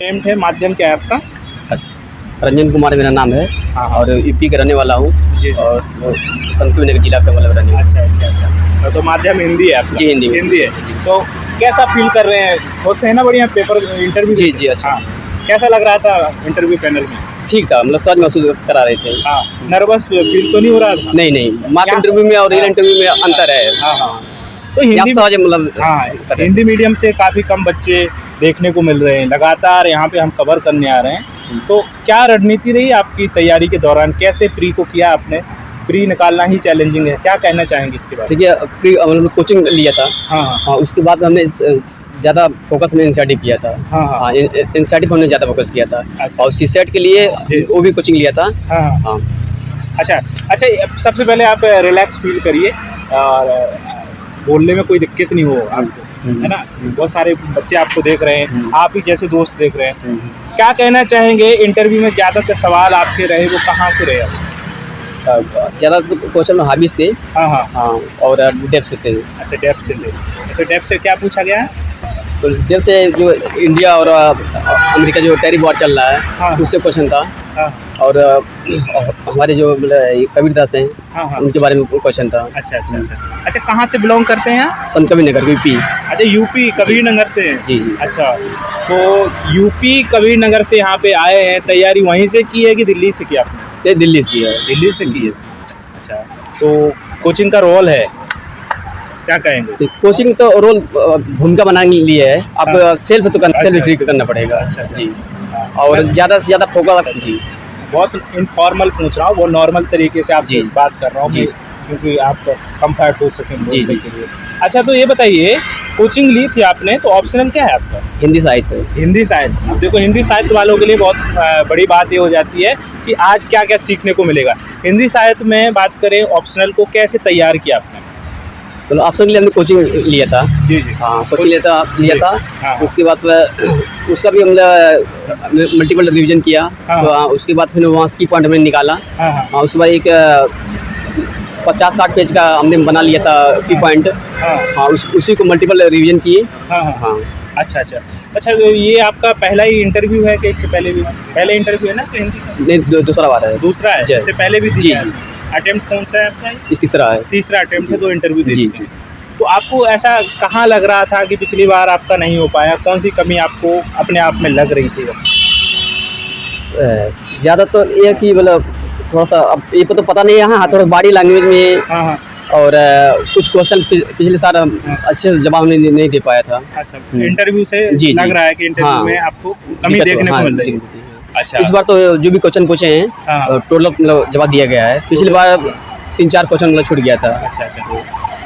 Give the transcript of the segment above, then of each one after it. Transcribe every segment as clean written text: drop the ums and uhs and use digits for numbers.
Attempt है, माध्यम क्या है आपका? रंजन कुमार मेरा नाम है। हाँ। और यूपी का रहने वाला हूँ। जी, जी। और संतकबीर नगर जिला का मतलब रहने वाला। अच्छा। तो माध्यम हिंदी है आपका? जी, हिंदी में। हिंदी है। तो कैसा फील कर रहे हैं? बहुत से है ना बढ़िया पेपर इंटरव्यू? जी, जी, अच्छा। हाँ। कैसा लग रहा था इंटरव्यू पैनल में? ठीक था, मतलब सहज महसूस करा रहे थे। हाँ। नर्वस फील तो नहीं हो रहा था? नहीं, मार्क इंटरव्यू में और रियल इंटरव्यू में अंतर है। हाँ। तो यहाँ हिंदी सहज मतलब हाँ, हिंदी मीडियम से काफ़ी कम बच्चे देखने को मिल रहे हैं। लगातार यहाँ पे हम कवर करने आ रहे हैं। तो क्या रणनीति रही आपकी तैयारी के दौरान? कैसे प्री को किया आपने? प्री निकालना ही चैलेंजिंग है, क्या कहना चाहेंगे इसके बारे में? देखिए, प्री मतलब कोचिंग लिया था। हाँ। हाँ, उसके बाद हमने ज़्यादा फोकस में एनसीईआरटी किया था। हाँ। एनसीईआरटी पर हमने ज़्यादा फोकस किया था। अच्छा। और सीसेट के लिए जी। वो भी कोचिंग लिया था। हाँ। अच्छा, सबसे पहले आप रिलैक्स फील करिए और बोलने में कोई दिक्कत नहीं हो आपको, है ना? बहुत सारे बच्चे आपको देख रहे हैं, आप ही जैसे दोस्त देख रहे हैं। क्या कहना चाहेंगे? इंटरव्यू में ज़्यादातर सवाल आपके रहे वो कहाँ से रहे? ज़्यादा क्वेश्चन हाबिस थे। हाँ। और डेप्थ से थे। अच्छा, डेप्थ से थे। अच्छा, डेप्थ से क्या पूछा गया है? तो डेप्थ से जो इंडिया और अमेरिका जो टैरिफ वॉर चल रहा है, हाँ। उससे क्वेश्चन था। हाँ। और हमारे जो मतलब कबीर दास हैं, हाँ। उनके बारे में क्वेश्चन था। अच्छा, कहाँ से बिलोंग करते हैं आप? संतकबीर नगर यूपी। अच्छा, यूपी कबीर नगर से हैं। जी। अच्छा, तो यूपी कबीर नगर से यहाँ पे आए हैं, तैयारी वहीं से की है कि दिल्ली से की आपने? ये दिल्ली से किया है। दिल्ली से की है। अच्छा, तो कोचिंग का रोल है, क्या कहेंगे? कोचिंग तो रोल भूमिका बनाने के लिए है। आप हाँ। सेल्फ करना पड़ेगा। अच्छा। जी। और ज़्यादा से ज़्यादा फोकस। जी। बहुत इनफॉर्मल पूछ रहा हूँ, वो नॉर्मल तरीके से आपसे जी। इस बात कर रहा हूँ जी। क्योंकि आप कंफर्ट हो सकें जी। बोलने के लिए। अच्छा, तो ये बताइए, कोचिंग ली थी आपने, तो ऑप्शनल क्या है आपका? हिंदी साहित्य। हिंदी साहित्य। अब देखो, हिंदी साहित्य वालों के लिए बहुत बड़ी बात ये हो जाती है कि आज क्या क्या सीखने को मिलेगा। हिंदी साहित्य में बात करें, ऑप्शनल को कैसे तैयार किया आपने? मतलब ऑप्शन के लिए हमने कोचिंग लिया था। जी। हाँ, कोचिंग लिया था। हाँ। उसके बाद उसका भी हमने मल्टीपल रिवीजन किया। हाँ। तो उसके बाद फिर वहाँ से की पॉइंट हमने निकाला। हाँ। उसके बाद एक 50-60 पेज का हमने बना लिया था की पॉइंट। हाँ, उसी को मल्टीपल रिवीजन किए। हाँ। अच्छा, तो ये आपका पहला ही इंटरव्यू है कि इससे पहले भी? पहला इंटरव्यू है ना कि हिंदी का? नहीं, दूसरा बार है। दूसरा है, इससे पहले भी दिया है? जी। अटेम्प्ट कौन सा है आपका? ये तीसरा है। तीसरा अटेम्प्ट है, 2 इंटरव्यू दे जी। चुके हैं। तो आपको ऐसा कहाँ लग रहा था कि पिछली बार आपका नहीं हो पाया? कौन सी कमी आपको अपने आप में लग रही थी? ज़्यादा तो ये कि मतलब थोड़ा सा अब ये तो पता नहीं है। हाँ, थोड़ा बॉडी लैंग्वेज में। हाँ। और कुछ क्वेश्चन पिछले साल अच्छे से जवाब नहीं दे पाया था। अच्छा, इंटरव्यू से जी। लग रहा है कि इंटरव्यू में आपको कमी देखने को मिल रही है। अच्छा, इस बार तो जो भी क्वेश्चन पूछे हैं, हाँ। टोटल मतलब जवाब दिया गया है। पिछली बार 3-4 क्वेश्चन मतलब छूट गया था।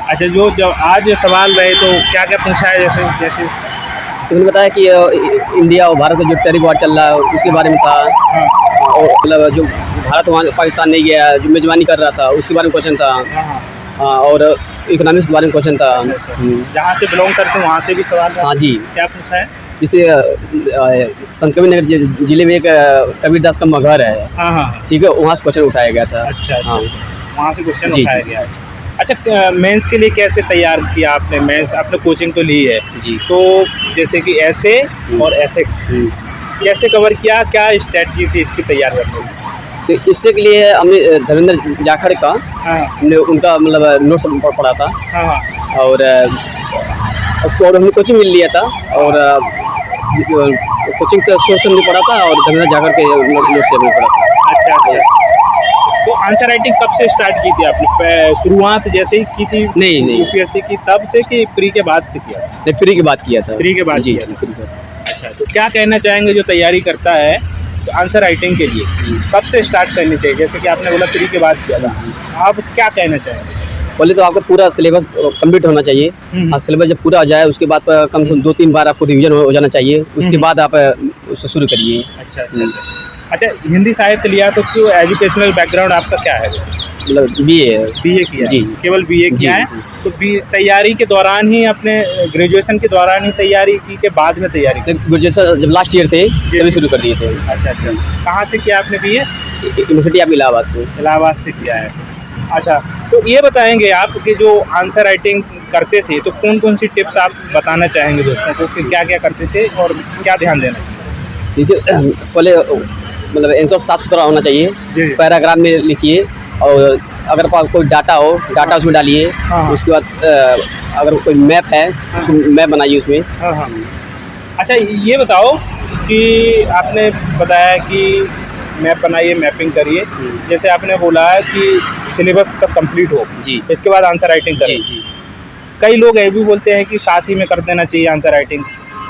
अच्छा, जो जब आज सवाल रहे तो क्या क्या पूछा है? जैसे उसने बताया कि इंडिया और भारत का जो टैरिफ वॉर चल रहा है उसके बारे में था। और मतलब जो भारत वहाँ पाकिस्तान नहीं गया, जो मेजबानी कर रहा था उसके बारे में क्वेश्चन था। और इकोनॉमिक्स के बारे में क्वेश्चन था। जहाँ से बिलोंग करते हैं वहाँ से भी सवाल? हाँ जी। क्या पूछा है? जैसे संतकबीर नगर जिले में एक कबीर दास का मगर है। हाँ। ठीक है, वहाँ से क्वेश्चन उठाया गया था। अच्छा, वहाँ से क्वेश्चन जी। उठाया गया है। अच्छा, मेंस के लिए कैसे तैयार किया आपने? मेंस आपने कोचिंग तो ली है जी। तो जैसे कि ऐसे और एथिक्स कैसे कवर किया? क्या स्ट्रेटजी थी इसकी तैयार करने की? तो इससे के लिए हमने धर्मेंद्र जाखड़ का हमने उनका मतलब नोट्स पढ़ा था। और हमने कोचिंग मिल लिया था। और कोचिंग से सोर्स हमने पढ़ा था और धर्मेंद्र जाखड़ के नोट्स से हमने पढ़ा था। अच्छा, तो आंसर राइटिंग कब से स्टार्ट की थी आपने? शुरुआत जैसे ही की थी नहीं। यूपीएससी की तब से कि प्री के बाद से किया? नहीं, फ्री के बाद किया था। फ्री के बाद जी। किया था। अच्छा, तो क्या कहना चाहेंगे जो तैयारी करता है तो आंसर राइटिंग के लिए कब से स्टार्ट करनी चाहिए? जैसे कि आपने बोला फ्री के बाद किया था, आप क्या कहना चाहेंगे? पहले तो आपका पूरा सिलेबस कंप्लीट होना चाहिए। हाँ, सिलेबस जब पूरा हो जाए उसके बाद कम से कम 2-3 बार आपको रिवीजन हो जाना चाहिए। उसके बाद आप उससे शुरू करिए। अच्छा, हिंदी साहित्य लिया तो क्यों? एजुकेशनल बैकग्राउंड आपका क्या है? मतलब बीए किया जी। केवल बीए किया है? तो तैयारी के दौरान ही अपने ग्रेजुएशन के दौरान ही तैयारी की के बाद में तैयारी की? ग्रेजुएशन जब लास्ट ईयर थे तभी शुरू कर दिए थे। अच्छा, कहाँ से किया आपने बीए? यूनिवर्सिटी ऑफ इलाहाबाद से किया है। अच्छा, तो ये बताएंगे आप कि जो आंसर राइटिंग करते थे तो कौन कौन सी टिप्स आप बताना चाहेंगे दोस्तों को कि क्या क्या करते थे और क्या ध्यान देना चाहिए? देखिए पहले मतलब आंसर साफ सुथरा होना चाहिए, जी। पैराग्राफ में लिखिए और अगर पास कोई डाटा हो डाटा उसमें डालिए। हाँ। उसके बाद अगर कोई मैप है उसको मैप बनाइए उसमें। हाँ हाँ। अच्छा ये बताओ कि आपने बताया कि मैप बनाइए, मैपिंग करिए, जैसे आपने बोला है कि सिलेबस तक कंप्लीट हो, जी इसके बाद आंसर राइटिंग जी करें। जी। कई लोग ये भी बोलते हैं कि साथ ही में कर देना चाहिए आंसर राइटिंग,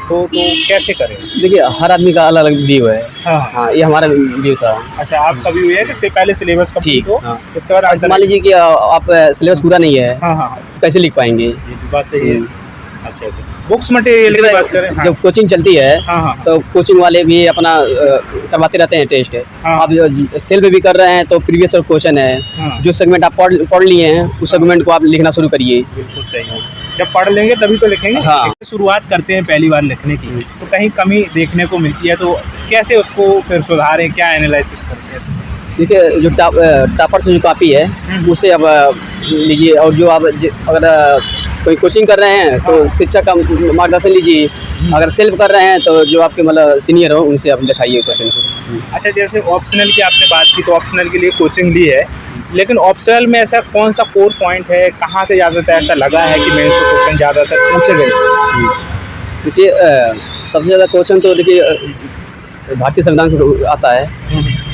तो कैसे करें? देखिए हर आदमी का अलग अलग व्यू है। हाँ। हाँ ये हमारा व्यू था। अच्छा आपका व्यू है कि पहले सिलेबस कंप्लीट ठीक, हो, हाँ। इसके बाद आंसर। मान लीजिए कि आप सिलेबस पूरा नहीं है हाँ हाँ हाँ, तो कैसे लिख पाएंगे? ये भी बात सही है। अच्छा अच्छा, बुक्स मटेरियल की बात करें। हाँ जब कोचिंग चलती है हाँ हाँ तो कोचिंग वाले भी अपना करवाते रहते हैं टेस्ट। हाँ। आप जो सेल्फ भी कर रहे हैं तो प्रीवियस क्वेश्चन है, हाँ। जो सेगमेंट आप पढ़ लिए हैं उस सेगमेंट को आप लिखना शुरू करिए। बिल्कुल सही है, जब पढ़ लेंगे तभी तो लिखेंगे। हाँ। शुरुआत करते हैं पहली बार लिखने की तो कहीं कमी देखने को मिलती है, तो कैसे उसको फिर सुधारें, क्या एनालिसिस करते हैं? देखिए जो टॉपर से जो कॉपी है उससे आप लीजिए, और जो आप अगर कोई कोचिंग कर रहे हैं तो शिक्षक का मार्गदर्शन लीजिए। अगर सेल्फ कर रहे हैं तो जो आपके मतलब सीनियर हो उनसे आप दिखाइए क्वेश्चन को। अच्छा जैसे ऑप्शनल की आपने बात की, तो ऑप्शनल के लिए कोचिंग ली है, लेकिन ऑप्शनल में ऐसा कौन सा कोर पॉइंट है, कहाँ से ज़्यादातर ऐसा लगा है कि मेंस के क्वेश्चन ज़्यादातर पूछे गए? देखिए सबसे ज़्यादा क्वेश्चन तो देखिए भारतीय संविधान से आता है।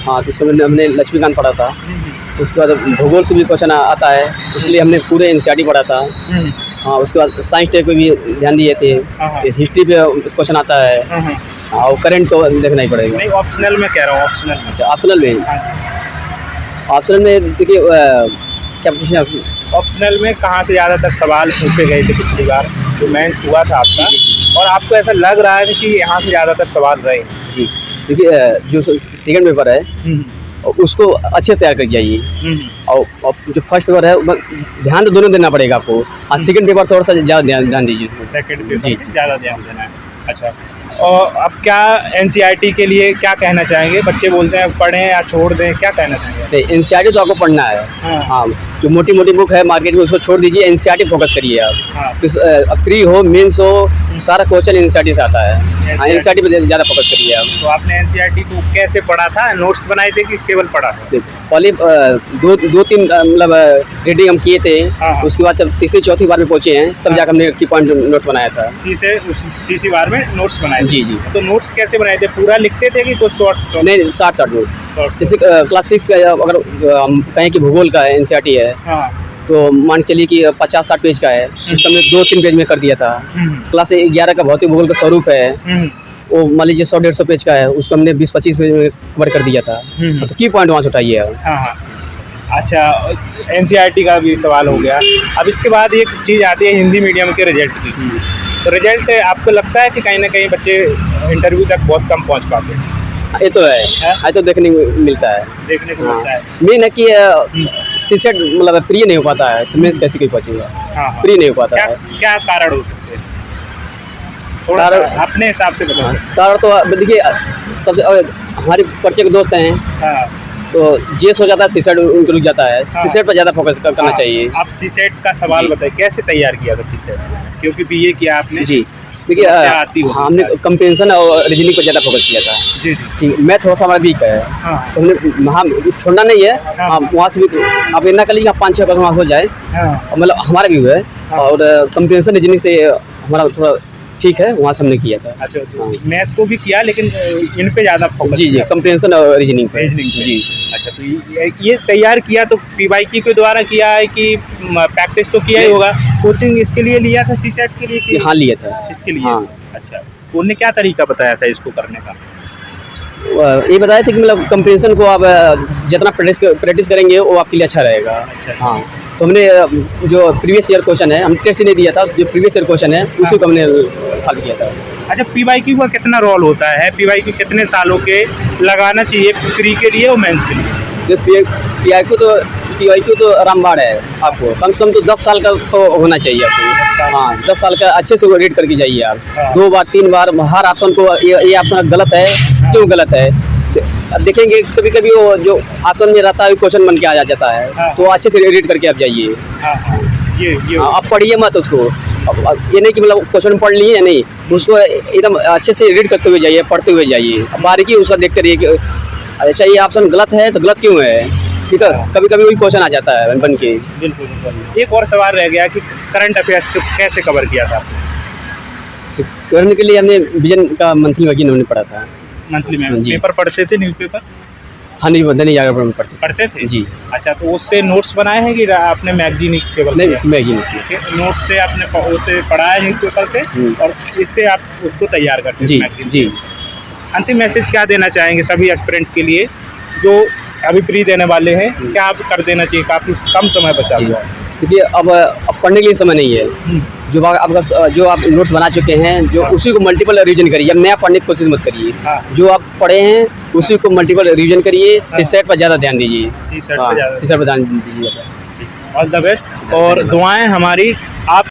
हाँ तो उसमें हमने लक्ष्मीकांत पढ़ा था। उसके बाद भूगोल से भी क्वेश्चन आता है, इसलिए हमने पूरे एनसीईआरटी पढ़ा था। हाँ उसके बाद साइंस टेक पे भी ध्यान दिए थे। हिस्ट्री पे क्वेश्चन आता है। हाँ और करंट तो देखना ही पड़ेगा। नहीं ऑप्शनल में कह रहा हूँ, ऑप्शनल में। अच्छा ऑप्शनल में, ऑप्शनल में देखिए क्या पूछना है? ऑप्शनल में कहाँ से ज़्यादातर सवाल पूछे गए थे पिछली बार जो मेंस हुआ था आपका, और आपको ऐसा लग रहा है कि यहाँ से ज़्यादातर सवाल रहे? जी देखिए जो सेकंड पेपर है उसको अच्छे से तैयार करके जाइए, और जो फर्स्ट पेपर है ध्यान तो दोनों देना पड़ेगा आपको। हाँ सेकंड पेपर थोड़ा सा ज़्यादा ध्यान दीजिए। सेकंड पेपर जी। में ज़्यादा ध्यान देना है। अच्छा, और अब क्या एनसीईआरटी के लिए क्या कहना चाहेंगे? बच्चे बोलते हैं पढ़ें या छोड़ दें, क्या कहना चाहेंगे? एनसीईआरटी तो आपको पढ़ना है। हाँ जो मोटी मोटी बुक है मार्केट में उसको छोड़ दीजिए, एनसीईआरटी फोकस करिए आप। हाँ। तो प्री हो मेंस हो सारा क्वेश्चन एनसीईआरटी से आता है। हाँ एनसीईआरटी पे ज़्यादा फोकस करिए आप। तो आपने एनसीईआरटी को कैसे पढ़ा था? नोट्स बनाए थे कि केवल पढ़ा था? पहले दो तीन मतलब रीडिंग हम किए थे। हाँ। उसके बाद जब तीसरी चौथी बार में पहुँचे हैं तब जाकर हमने की पॉइंट नोट बनाया था। तीसरी बार में नोट्स बनाए थे? जी जी। तो नोट्स कैसे बनाए थे? पूरा लिखते थे कि कुछ शॉर्ट? नहीं 60 नोट। जैसे क्लास 6 का अगर हम कहें कि भूगोल का एनसीईआरटी है हाँ। तो मान के चलिए कि 50-60 पेज का है, उसको हमने 2-3 पेज में कर दिया था। क्लास 11 का भौतिक भूगोल का स्वरूप है, वो मान लीजिए 100-150 पेज का है, उसको हमने 20-25 पेज में कवर कर दिया था। तो की पॉइंट वहाँ से उठाइए आप। हाँ हाँ। अच्छा एनसीईआरटी का भी सवाल हो गया। अब इसके बाद एक चीज़ आती है हिंदी मीडियम के रिजल्ट की। तो रिजल्ट आपको लगता है कि कहीं ना कहीं बच्चे इंटरव्यू तक बहुत कम पहुँच पाते हैं? ये तो है, तो देखने को मिलता है। देखने को मिलता है। मेन है कि सीसेट मतलब प्री नहीं हो पाता है तो मेंस कैसे कोई पहुँचेगा? हाँ। प्री नहीं हो पाता है। क्या कारण हो सकते हैं? थोड़ा अपने हिसाब से बता सकते कारण तो देखिए सबसे हमारे परिचय के दोस्त हैं हाँ। तो जेस हो जाता है, सीसेट उनको रुक जाता है। हाँ। सीसेट पर ज़्यादा फोकस करना चाहिए। आप सीसेट का सवाल बताइए, कैसे तैयार किया था सीसेट? क्योंकि बीए किया आपने। जी देखिए हमने कंप्रेंशन और रीजनिंग पर ज़्यादा फोकस किया था। जी जी। ठीक मैथ थोड़ा सा हमारा वीक है। हाँ। तो हमने हाँ छोड़ना नहीं है। हाँ वहाँ से भी आप इतना कर लीजिए 5-6 क्वेश्चन वहाँ हो जाए, मतलब हमारा व्यू है। और कंप्रेंशन रीजनिंग से हमारा थोड़ा ठीक है, वहाँ से हमने किया था। अच्छा मैथ को भी किया लेकिन इन पे ज़्यादा फोकस? जी जी कंप्रेंशन और रीजनिंग पे। जी। अच्छा तो ये तैयार किया तो पीवाईक्यू के द्वारा किया है कि प्रैक्टिस तो किया ही होगा? कोचिंग इसके लिए लिया था सीसेट के लिए कि? हाँ लिया था इसके लिए। हाँ। अच्छा उन्होंने क्या तरीका बताया था इसको करने का? ये बताया था कि मतलब कंप्रेंशन को आप जितना प्रैक्टिस करेंगे वो आपके लिए अच्छा रहेगा। अच्छा। हाँ तो हमने जो प्रीवियस ईयर क्वेश्चन है हम टेस्ट नहीं दिया था, जो प्रीवियस ईयर क्वेश्चन है उसी को हमने सॉल्व किया था। अच्छा पीवाईक्यू का कितना रोल होता है? पीवाईक्यू कितने सालों के लगाना चाहिए प्री के लिए और मेंस के लिए? पीवाईक्यू तो रामबाड़ है, आपको कम से कम तो 10 साल का तो होना चाहिए आपको। हाँ 10 साल का अच्छे से रीड करके जाइए आप। 2 बार 3 बार हर ऑप्शन को ये ऑप्शन गलत है क्यों गलत है देखेंगे। कभी कभी वो जो ऑप्शन में रहता है क्वेश्चन बन के आ जाता है। तो अच्छे से रीड करके आप जाइए। ये आप पढ़िए मत उसको। अब ये नहीं कि मतलब क्वेश्चन पढ़ लिए या नहीं, उसको एकदम अच्छे से रीड करते हुए जाइए, पढ़ते हुए जाइए, बारीकी उसका देखते रहिए कि अच्छा ये ऑप्शन गलत है तो गलत क्यों है, ठीक है। कभी कभी वही क्वेश्चन आ जाता है बन के। बिल्कुल बिल्कुल। एक और सवाल रह गया कि करंट अफेयर्स को कैसे कवर किया था आपने? करने के लिए हमने विजन का मंथली मैगजीन हमने पढ़ा था। मंथली में जी। पेपर पढ़ते थे, न्यूज़पेपर हाँ नहीं, दैनिक जागरण में पढ़ते पढ़ते थे? जी। अच्छा, तो उससे नोट्स बनाए हैं कि आपने मैगजीन केवल नहीं, पढ़ा? इसमें मैगजीन नोट्स से आपने उसे पढ़ा है न्यूज़पेपर से और इससे आप उसको तैयार करते जी हैं मैगजीन। जी। अंतिम मैसेज क्या देना चाहेंगे सभी एस्पिरेंट के लिए जो अभी प्री देने वाले हैं? क्या आप कर देना चाहिए? काफ़ी कम समय बचा जी। हुआ है। क्योंकि अब पढ़ने के लिए समय नहीं है। जो आप नोट्स बना चुके हैं, जो उसी को मल्टीपल रिवीजन करिए। अब नया पढ़ने की कोशिश मत करिए। हाँ। जो आप पढ़े हैं उसी को मल्टीपल रिवीजन करिए। सीसेट पर ज़्यादा ध्यान दीजिए। सीसेट पे ज़्यादा सीसेट पर ध्यान दीजिए। ऑल द बेस्ट और दुआएं हमारी आप